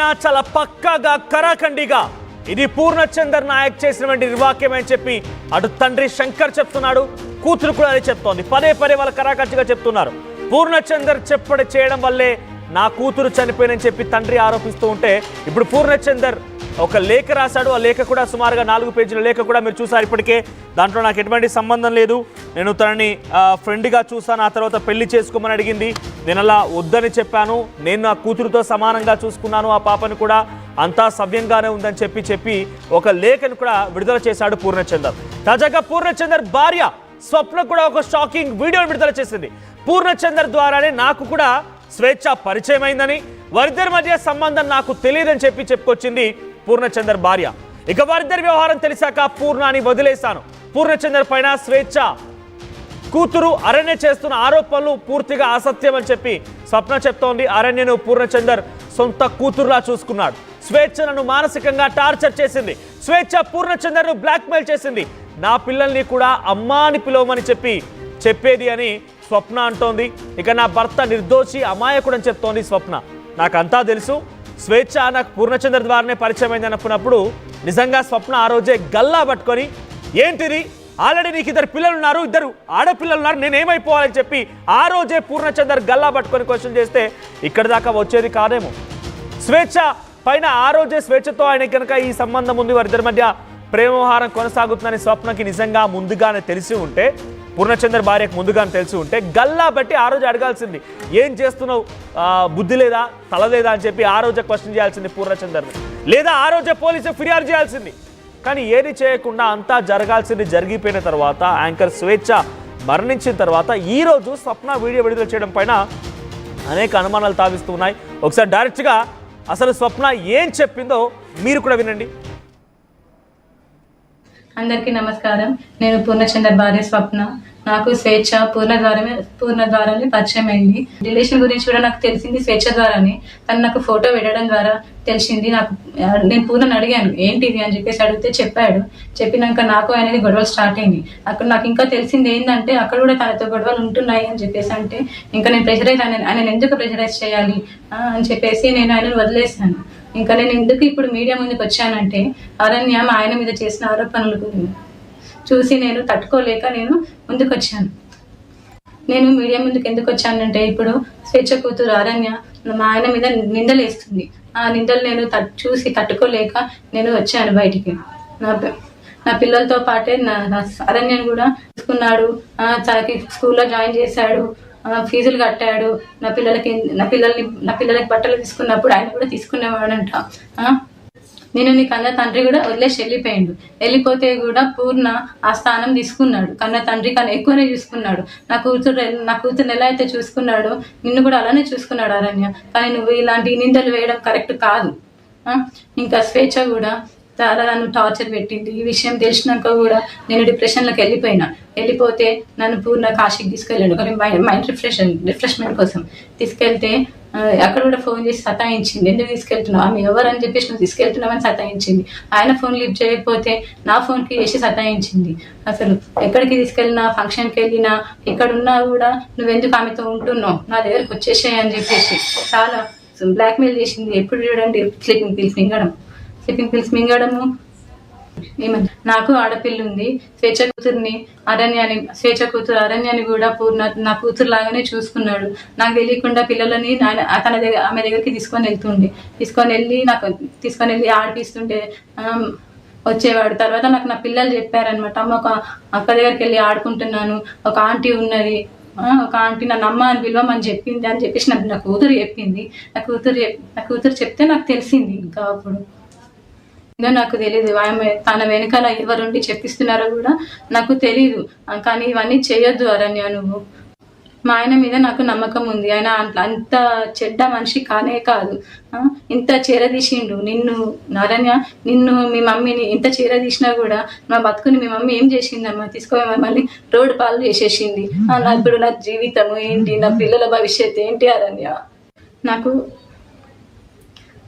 పైన చాలా పక్కాగా కరాఖండిగా ఇది పూర్ణచందర్ నాయక్ చేసినటువంటి నిర్వాక్యం అని చెప్పి అటు తండ్రి శంకర్ చెప్తున్నాడు, కూతురు కూడా అదే చెప్తోంది. పదే పదే వాళ్ళ కరాఖండిగా చెప్తున్నారు. పూర్ణచందర్ చేయడం వల్లే నా కూతురు చనిపోయిందని చెప్పి తండ్రి ఆరోపిస్తూ ఉంటే ఇప్పుడు పూర్ణచందర్ ఒక లేఖ రాశాడు. ఆ లేఖ కూడా సుమారుగా 4 పేజీల లేఖ కూడా మీరు చూసారు ఇప్పటికే. దాంట్లో నాకు ఎటువంటి సంబంధం లేదు, నేను తనని ఫ్రెండ్గా చూసాను, ఆ తర్వాత పెళ్లి చేసుకోమని అడిగింది, నేను అలా వద్దని చెప్పాను, నేను నా కూతురుతో సమానంగా చూసుకున్నాను, ఆ పాపను కూడా అంతా సవ్యంగానే ఉందని చెప్పి ఒక లేఖను కూడా విడుదల చేశాడు పూర్ణచందర్. తాజాగా పూర్ణచందర్ భార్య స్వప్న కూడా ఒక షాకింగ్ వీడియోను విడుదల చేసింది. పూర్ణచందర్ ద్వారానే నాకు కూడా స్వేచ్ఛ పరిచయం అయిందని, వారిద్దరి మధ్య సంబంధం నాకు తెలియదని చెప్పుకొచ్చింది పూర్ణచందర్ భార్య. ఇక వారిద్దరి వ్యవహారం తెలిసాక పూర్ణాని వదిలేశాను, పూర్ణచందర్ పైన స్వేచ్ఛ కూతురు అరణ్య చేస్తున్న ఆరోపణలు పూర్తిగా అసత్యం అని చెప్పి స్వప్న చెప్తోంది. అరణ్యను పూర్ణచందర్ సొంత కూతురులా చూసుకున్నాడు. స్వేచ్ఛ నన్ను మానసికంగా టార్చర్ చేసింది, స్వేచ్ఛ పూర్ణచందర్ను బ్లాక్మెయిల్ చేసింది, నా పిల్లల్ని కూడా అమ్మా అని పిలవమని చెప్పేది అని స్వప్న అంటోంది. ఇక నా భర్త నిర్దోషి అమాయకుడు అని చెప్తోంది స్వప్న. నాకంతా తెలుసు, స్వేచ్ఛ నాకు పూర్ణచందర్ ద్వారానే పరిచయం అయింది అనుకున్నప్పుడు నిజంగా స్వప్న ఆ రోజే గల్లా పట్టుకొని ఏంటిది, ఆల్రెడీ నీకు 2 పిల్లలు ఉన్నారు, 2 ఆడపిల్లలు ఉన్నారు, నేనేమైపోవాలని చెప్పి ఆ రోజే పూర్ణచందర్ గల్లా పట్టుకొని క్వశ్చన్ చేస్తే ఇక్కడి దాకా వచ్చేది కాదేమో. స్వేచ్ఛ పైన ఆ రోజే స్వేచ్ఛతో ఆయన కనుక ఈ సంబంధం ఉంది, వారిద్దరి మధ్య ప్రేమ వ్యవహారం కొనసాగుతుందని స్వప్నకి నిజంగా ముందుగానే తెలిసి ఉంటే, పూర్ణచందర్ భార్యకు ముందుగానే తెలిసి ఉంటే గల్లా బట్టి ఆ రోజు అడగాల్సింది, ఏం చేస్తున్నావు, బుద్ధి లేదా, తల లేదా అని చెప్పి ఆ రోజే క్వశ్చన్ చేయాల్సింది పూర్ణచందర్ని, లేదా ఆ రోజే పోలీసు ఫిర్యాదు చేయాల్సింది. కానీ ఏది చేయకుండా అంతా జరగాల్సింది జరిగిపోయిన తర్వాత, యాంకర్ స్వేచ్ఛ మరణించిన తర్వాత ఈ రోజు స్వప్న వీడియో విడుదల చేయడం పైన అనేక అనుమానాలు తావిస్తున్నాయి. ఒకసారి డైరెక్ట్గా అసలు స్వప్న ఏం చెప్పిందో మీరు కూడా వినండి. అందరికీ నమస్కారం. నేను పూర్ణచందర్ భార్య స్వప్న. నాకు స్వేచ్ఛ పూర్ణ ద్వారానే పరిచయం అయింది. రిలేషన్ గురించి కూడా నాకు తెలిసింది స్వేచ్ఛ ద్వారానే. తను నాకు ఫోటో పెట్టడం ద్వారా తెలిసింది. నేను పూర్ణని అడిగాను ఏంటిది అని చెప్పేసి అడిగితే చెప్పాడు. చెప్పినాక నాకు అనేది గొడవలు స్టార్ట్ అయింది. అక్కడ నాకు ఇంకా తెలిసింది ఏంటంటే అక్కడ కూడా తనతో గొడవలు ఉంటున్నాయి అని చెప్పేసి అంటే ఇంకా నేను ఆయన ఎందుకు ప్రెషరైజ్ చేయాలి అని చెప్పేసి నేను ఆయనను వదిలేశాను. ఇంకా నేను ఎందుకు ఇప్పుడు మీడియా ముందుకు వచ్చానంటే అరణ్య ఆయన మీద చేసిన ఆరోపణలు చూసి నేను తట్టుకోలేక నేను ముందుకు వచ్చాను. నేను మీడియా ముందుకు ఎందుకు వచ్చానంటే ఇప్పుడు స్వేచ్ఛ కూతురు అరణ్య మా ఆయన మీద నిందలు వేస్తుంది. ఆ నిందలు నేను చూసి తట్టుకోలేక నేను వచ్చాను బయటికి. నా పిల్లలతో పాటే నా అరణ్యను కూడా తీసుకున్నాడు, తనకి స్కూల్లో జాయిన్ చేశాడు, ఫీజులు కట్టాడు, నా పిల్లలకి బట్టలు తీసుకున్నప్పుడు ఆయన కూడా తీసుకునేవాడంట. నేను నీ కన్న తండ్రి కూడా వదిలేసి వెళ్ళిపోతే కూడా పూర్ణ ఆ స్థానం తీసుకున్నాడు. కన్న తండ్రి కన్నా ఎక్కువనే చూసుకున్నాడు. నా కూతురు ఎలా అయితే చూసుకున్నాడో నిన్ను కూడా అలానే చూసుకున్నాడు అరణ్య. కానీ నువ్వు ఇలాంటి నిందలు వేయడం కరెక్ట్ కాదు. ఇంకా స్వేచ్ఛ కూడా నన్ను టార్చర్ పెట్టింది. ఈ విషయం తెలిసినాక కూడా నేను డిప్రెషన్లోకి వెళ్ళిపోతే నన్ను పూర్ణ కాశీకి తీసుకెళ్ళాడు మైండ్ రిఫ్రెష్మెంట్ కోసం. తీసుకెళ్తే అక్కడ కూడా ఫోన్ చేసి సతాయించింది. ఎందుకు తీసుకెళ్తున్నావు, ఆమె ఎవరని చెప్పేసి నువ్వు తీసుకెళ్తున్నావని సతాయించింది. ఆయన ఫోన్ లిఫ్ట్ చేయకపోతే నా ఫోన్కి చేసి సతాయించింది. అసలు ఎక్కడికి తీసుకెళ్ళినా, ఫంక్షన్కి వెళ్ళినా, ఎక్కడున్నా కూడా నువ్వెందుకు ఆమెతో ఉంటున్నావు, నా దగ్గరకు వచ్చేసాయి అని చెప్పేసి చాలా బ్లాక్మెయిల్ చేసింది. ఎప్పుడు చూడండి స్లీపింగ్ పిల్స్ మింగడము. నాకు ఆడపిల్ల ఉంది, స్వేచ్ఛ కూతురు అరణ్యాన్ని కూడా పూర్ణ నా కూతురు లాగానే చూసుకున్నాడు. నాకు తెలియకుండా పిల్లలని ఆమె దగ్గరికి తీసుకొని వెళ్ళి ఆడిపిస్తుంటే వచ్చేవాడు. తర్వాత నాకు నా పిల్లలు చెప్పారనమాట, అమ్మ ఒక అక్క దగ్గరికి వెళ్ళి ఆడుకుంటున్నాను, ఒక ఆంటీ ఉన్నది, ఒక ఆంటీ నన్ను అమ్మ అని పిలవమని చెప్పింది అని చెప్పేసి నా కూతురు చెప్పింది. నా కూతురు చెప్తే నాకు తెలిసింది. ఇంకా అప్పుడు ఇంకా నాకు తెలియదు తన వెనకాల ఎవరుండి చెప్పిస్తున్నారో కూడా నాకు తెలీదు. కానీ ఇవన్నీ చేయొద్దు అరణ్య నువ్వు. మా ఆయన మీద నాకు నమ్మకం ఉంది, ఆయన అంత చెడ్డ మనిషి కానే కాదు. ఇంత చేరదీసిండు నిన్ను అరణ్య, నిన్ను మీ మమ్మీని ఇంత చేరదీసినా కూడా మా బతుకుని మీ మమ్మీ ఏం చేసిందమ్మా, తీసుకోమని మళ్ళీ రోడ్డు పాలు చేసేసింది. ఇప్పుడు నా జీవితము ఏంటి, నా పిల్లల భవిష్యత్తు ఏంటి అరణ్య.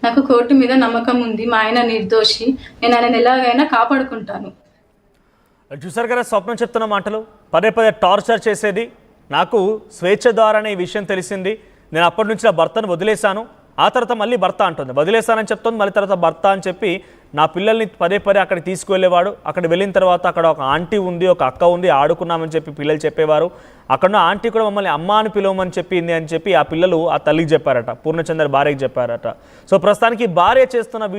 నాకు కోర్టు మీద నమ్మకం ఉంది, మా ఆయన నిర్దోషి, నేను ఆయన ఎలాగైనా కాపాడుకుంటాను. చూసారు కదా స్వప్నం చెప్తున్న మాటలు, పదే టార్చర్ చేసేది. నాకు స్వేచ్ఛ ద్వారానే ఈ విషయం తెలిసింది, నేను అప్పటి నుంచి నా భర్తను వదిలేశాను, ఆ తర్వాత మళ్ళీ భర్త అంటుంది, వదిలేస్తానని చెప్తుంది, మళ్ళీ తర్వాత భర్త అని చెప్పి నా పిల్లల్ని పదే పదే అక్కడికి తీసుకువెళ్ళేవాడు. అక్కడ వెళ్ళిన తర్వాత అక్కడ ఒక ఆంటీ ఉంది, ఒక అక్క ఉంది, ఆడుకున్నామని చెప్పి పిల్లలు చెప్పేవారు. అక్కడ ఆంటీ కూడా మమ్మల్ని అమ్మ అని పిలవమని చెప్పింది అని చెప్పి ఆ పిల్లలు ఆ తల్లికి చెప్పారట, పూర్ణచందర్ భార్యకి చెప్పారట. సో ప్రస్తుతానికి భార్య చేస్తున్న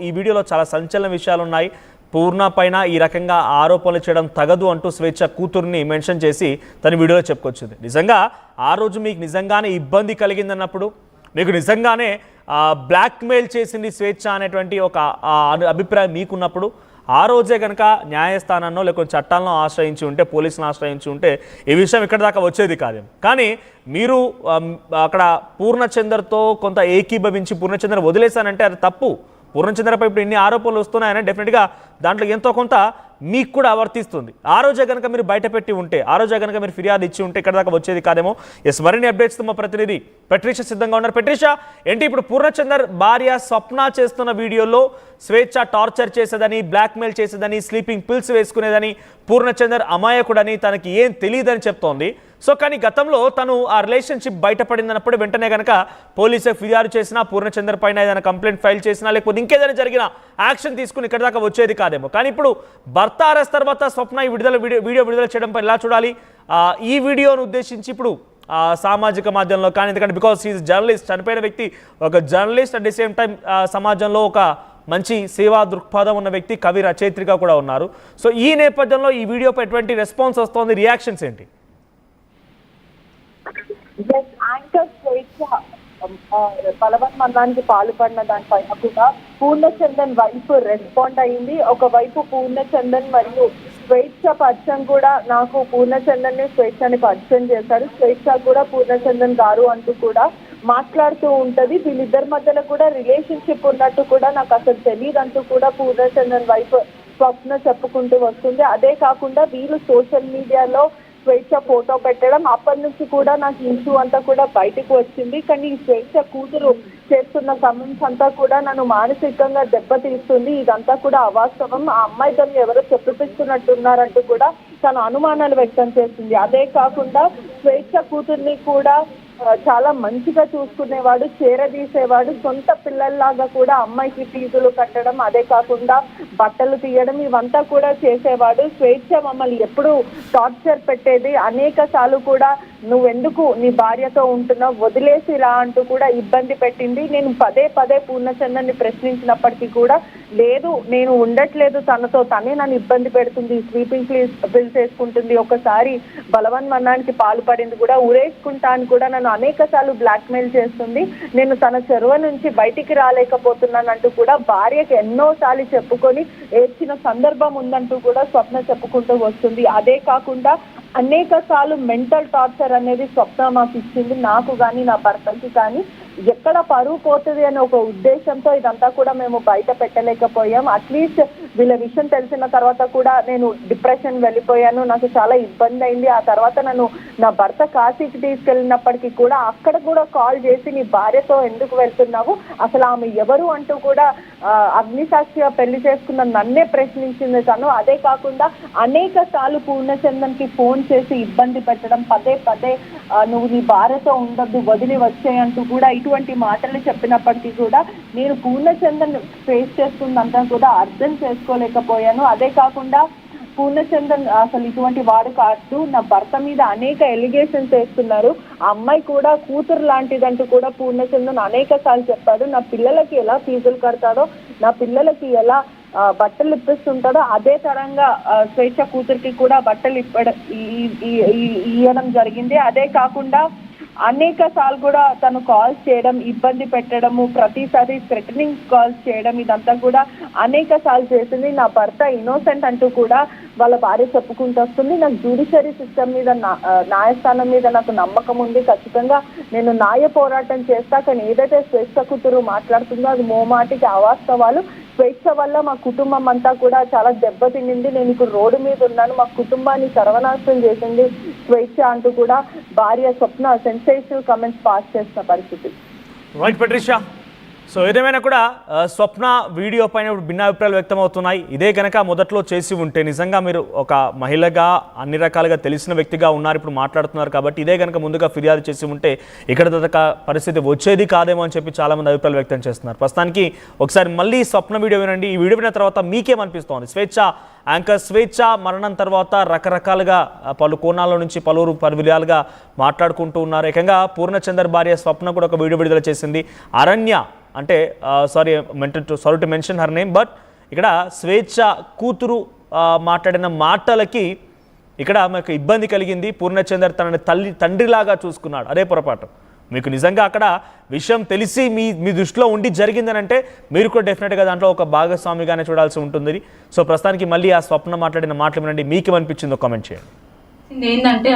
ఈ వీడియోలో చాలా సంచలన విషయాలు ఉన్నాయి. పూర్ణ పైన ఈ రకంగా ఆరోపణలు చేయడం తగదు అంటూ స్వేచ్ఛ కూతుర్ని మెన్షన్ చేసి తన వీడియోలో చెప్పుకొచ్చింది. నిజంగా ఆ రోజు మీకు నిజంగానే ఇబ్బంది కలిగిందన్నప్పుడు, మీకు నిజంగానే బ్లాక్మెయిల్ చేసింది స్వేచ్ఛ అనేటువంటి ఒక అభిప్రాయం మీకున్నప్పుడు, ఆ రోజే కనుక న్యాయస్థానాన్నో లేకపోతే చట్టాలను ఆశ్రయించి ఉంటే, పోలీసులను ఆశ్రయించి ఉంటే ఈ విషయం ఇక్కడ దాకా వచ్చేది కాదేమో. కానీ మీరు అక్కడ పూర్ణచందర్తో కొంత ఏకీభవించి పూర్ణచందర్ వదిలేశానంటే అది తప్పు. పూర్ణచంద్రపై ఇప్పుడు ఇన్ని ఆరోపణలు వస్తున్నాయని డెఫినెట్గా దాంట్లో ఎంతో కొంత మీకు కూడా వర్తిస్తుంది. ఆ రోజే కనుక మీరు బయట పెట్టి ఉంటే, ఆ రోజే కనుక మీరు ఫిర్యాదు ఇచ్చి ఉంటే ఇక్కడ దాకా వచ్చేది కాదేమో. మరిన్ని అప్డేట్స్తో మా ప్రతినిధి పెట్రిషా సిద్ధంగా ఉన్నారు. పెట్రిషా, ఏంటి ఇప్పుడు పూర్ణచందర్ భార్య స్వప్న చేస్తున్న వీడియోలో స్వేచ్ఛ టార్చర్ చేసేదని, బ్లాక్మెయిల్ చేసేదని, స్లీపింగ్ పిల్స్ వేసుకునేదని, పూర్ణచందర్ అమాయకుడని, తనకి ఏం తెలియదని చెప్తోంది. సో కానీ గతంలో తను ఆ రిలేషన్షిప్ బయటపడిందన్నప్పుడు వెంటనే కనుక పోలీసులకు ఫిర్యాదు చేసినా, పూర్ణచందర్ పైన ఏదైనా కంప్లైంట్ ఫైల్ చేసినా, లేకపోతే ఇంకేదైనా జరిగినా యాక్షన్ తీసుకుని ఇక్కడ దాకా వచ్చేది కాదేమో. కానీ ఇప్పుడు భర్త అరెస్ట్ తర్వాత స్వప్న ఈ వీడియో విడుదల చేయడంపై ఎలా చూడాలి? ఈ వీడియోను ఉద్దేశించి ఇప్పుడు సామాజిక మాధ్యమంలో కానీ, ఎందుకంటే బికాస్ ఈజ్ జర్నలిస్ట్, చనిపోయిన వ్యక్తి ఒక journalist, at the same time సమాజంలో ఒక మంచి సేవా దృక్పథం ఉన్న వ్యక్తి, కవి రచయిత్రిగా కూడా ఉన్నారు. సో ఈ నేపథ్యంలో ఈ వీడియోపై ఎటువంటి రెస్పాన్స్ వస్తోంది, రియాక్షన్స్ ఏంటి? యాంకర్ స్వేచ్ఛ బలవన్మరణానికి పాల్పడిన దానిపైన కూడా పూర్ణచందన్ వైపు రెస్పాండ్ అయింది. ఒకవైపు పూర్ణచందన్ మరియు స్వేచ్ఛ పరిచయం కూడా, నాకు పూర్ణచందన్ ని స్వేచ్ఛని పరిచయం చేశారు, స్వేచ్ఛ కూడా పూర్ణచందన్ గారు అంటూ కూడా మాట్లాడుతూ ఉంటది. వీళ్ళిద్దరి మధ్యలో కూడా రిలేషన్షిప్ ఉన్నట్టు కూడా నాకు అసలు తెలియదు అంటూ కూడా పూర్ణచందన్ వైపు స్వప్న చెప్పుకుంటూ వస్తుంది. అదే కాకుండా వీళ్ళు సోషల్ మీడియాలో స్వేచ్ఛ ఫోటో పెట్టడం, అప్పటి నుంచి కూడా నాకు ఇష్యూ అంతా కూడా బయటకు వచ్చింది. కానీ ఈ స్వేచ్ఛ కూతురు చేస్తున్న కమెంట్స్ అంతా కూడా నన్ను మానసికంగా దెబ్బతీస్తుంది. ఇదంతా కూడా అవాస్తవం, ఆ అమ్మాయి తను ఎవరో చెప్పిస్తున్నారంటూ కూడా తను అనుమానాలు వ్యక్తం చేస్తుంది. అదే కాకుండా స్వేచ్ఛ కూతుర్ని కూడా చాలా మంచిగా చూసుకునేవాడు, చేరదీసేవాడు, సొంత పిల్లల్లాగా కూడా అమ్మాయికి ఫీజులు కట్టడం, అదే కాకుండా బట్టలు తీయడం, ఇవంతా కూడా చేసేవాడు. స్వేచ్ఛ మమ్మల్ని ఎప్పుడు టార్చర్ పెట్టేది, అనేక సార్లు కూడా నువ్వెందుకు నీ భార్యతో ఉంటున్నావు, వదిలేసి రా అంటూ కూడా ఇబ్బంది పెట్టింది. నేను పదే పదే పూర్ణచందర్ని ప్రశ్నించినప్పటికీ కూడా లేదు, నేను ఉండట్లేదు తనతో, తనే నన్ను ఇబ్బంది పెడుతుంది, స్లీపింగ్ పిల్స్ వేసుకుంటుంది, ఒకసారి బలవన్మరణానికి పాల్పడింది కూడా, ఉరేసుకుంటా అని కూడా నన్ను అనేక సార్లు బ్లాక్మెయిల్ చేస్తుంది, నేను తన చెరువ నుంచి బయటికి రాలేకపోతున్నానంటూ కూడా భార్యకి ఎన్నోసార్లు చెప్పుకొని ఏడ్చిన సందర్భం ఉందంటూ కూడా స్వప్న చెప్పుకుంటూ వస్తుంది. అదే కాకుండా అనేక సార్లు మెంటల్ టార్చర్ అనేది స్వప్న మాకు ఇచ్చింది, నాకు కానీ నా భర్తకి కానీ. ఎక్కడ పరువు పోతుంది అనే ఒక ఉద్దేశంతో ఇదంతా కూడా మేము బయట పెట్టలేకపోయాం. అట్లీస్ట్ వీళ్ళ విషయం తెలిసిన తర్వాత కూడా నేను డిప్రెషన్ వెళ్ళిపోయాను, నాకు చాలా ఇబ్బంది అయింది. ఆ తర్వాత నన్ను నా భర్త కాశీకి తీసుకెళ్ళినప్పటికీ కూడా అక్కడ కూడా కాల్ చేసి నీ భార్యతో ఎందుకు వెళ్తున్నావు, అసలు ఆమె ఎవరు అంటూ కూడా అగ్నిసాక్షిగా పెళ్లి చేసుకున్న నన్నే ప్రశ్నించింది తను. అదే కాకుండా అనేక సార్లు పూర్ణచందన్కి ఫోన్ చేసి ఇబ్బంది పెట్టడం, పదే పదే నువ్వు నీ భార్యతో ఉండద్దు, వదిలి వచ్చేయంటూ కూడా ఇటువంటి మాటలు చెప్పినప్పటికీ కూడా నేను పూర్ణచందన్ ఫేస్ చేస్తుందంతా కూడా అర్థం చేసుకోలేకపోయాను. అదే కాకుండా పూర్ణచందన్ అసలు ఇటువంటి వాడు కాదు, నా భర్త మీద అనేక ఎలిగేషన్స్ వేస్తున్నారు, ఆ అమ్మాయి కూడా కూతురు లాంటిదంటూ కూడా పూర్ణచందన్ అనేక సార్లు చెప్పాడు. నా పిల్లలకి ఎలా ఫీజులు కడతాడో, నా పిల్లలకి ఎలా బట్టలు ఇప్పిస్తుంటాడో అదే తరంగా స్వేచ్ఛ కూతురికి కూడా బట్టలు ఇవ్వడం జరిగింది. అదే కాకుండా అనేక సార్లు కూడా తను కాల్స్ చేయడం, ఇబ్బంది పెట్టడము, ప్రతిసారి థ్రెటనింగ్ కాల్స్ చేయడం, ఇదంతా కూడా అనేక సార్లు చేసింది. నా భర్త ఇన్నోసెంట్ అంటూ కూడా వాళ్ళ భార్య చెప్పుకుంటూ వస్తుంది. నాకు జ్యుడిషియరీ సిస్టమ్ మీద, న్యాయస్థానం మీద నాకు నమ్మకం ఉంది, ఖచ్చితంగా నేను న్యాయ పోరాటం చేస్తా. కానీ ఏదైతే స్వేచ్ఛ కూతురు మాట్లాడుతుందో అది మోమాటికి అవాస్తవాలు. స్వేచ్ఛ వల్ల మా కుటుంబం అంతా కూడా చాలా దెబ్బతినింది, నేను ఇప్పుడు రోడ్డు మీద ఉన్నాను, మా కుటుంబాన్ని సర్వనాశనం చేసింది స్వేచ్ఛ అంటూ కూడా భార్య స్వప్న సెన్సేటివ్ కమెంట్స్ పాస్ చేసిన పరిస్థితి. రైట్ పెట్రిషా, సో ఏదేమైనా కూడా స్వప్న వీడియో పైన ఇప్పుడు భిన్నాభిప్రాయాలు వ్యక్తమవుతున్నాయి. ఇదే కనుక మొదట్లో చేసి ఉంటే నిజంగా మీరు ఒక మహిళగా అన్ని రకాలుగా తెలిసిన వ్యక్తిగా ఉన్నారు, ఇప్పుడు మాట్లాడుతున్నారు కాబట్టి ఇదే కనుక ముందుగా ఫిర్యాదు చేసి ఉంటే ఇక్కడ దాకా పరిస్థితి వచ్చేది కాదేమో అని చెప్పి చాలామంది అభిప్రాయాలు వ్యక్తం చేస్తున్నారు. ప్రస్తుతానికి ఒకసారి మళ్ళీ స్వప్న వీడియో వినండి. ఈ వీడియో విన్న తర్వాత మీకేమనిపిస్తోంది? యాంకర్ స్వేచ్ఛ మరణం తర్వాత రకరకాలుగా పలు కోణాల నుంచి పలువురు విధాలుగా మాట్లాడుకుంటూ ఉన్నారు. ఏకంగా పూర్ణచందర్ భార్య స్వప్న కూడా ఒక వీడియో విడుదల చేసింది. అరణ్య అంటే sorry to mention her name, but ఇక్కడ స్వేచ్ఛ కూతురు మాట్లాడిన మాటలకి ఇక్కడ మాకు ఇబ్బంది కలిగింది. పూర్ణచందర్ తనని తండ్రిలాగా చూసుకున్నాడు, అదే పొరపాటు. మీకు నిజంగా అక్కడ విషయం తెలిసి మీ దృష్టిలో ఉండి జరిగిందని అంటే మీరు కూడా డెఫినెట్గా దాంట్లో ఒక భాగస్వామిగానే చూడాల్సి ఉంటుంది. సో ప్రస్తుతానికి మళ్ళీ ఆ స్వప్న మాట్లాడిన మాటలు వినండి, మీకు ఏమనిపించిందో కామెంట్ చేయండి. ఏంటంటే